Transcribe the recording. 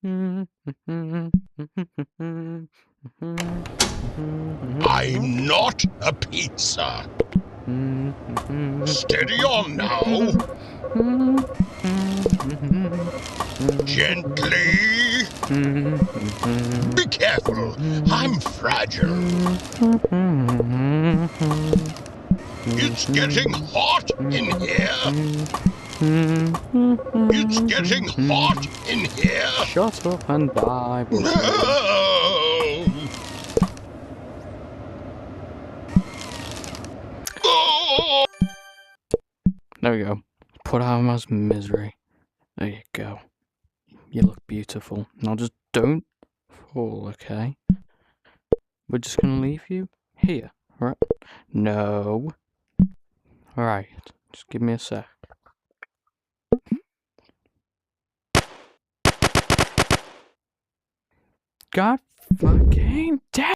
I'm not a pizza. Steady on now. Gently. Be careful. I'm fragile. It's getting hot in here. It's getting hot in here. Shut up and die. No. Oh. There we go. Put out Emma's misery. There you go. You look beautiful. Now just don't fall, okay? We're just gonna leave you here, right? No. Alright, just give me a sec. God fucking damn!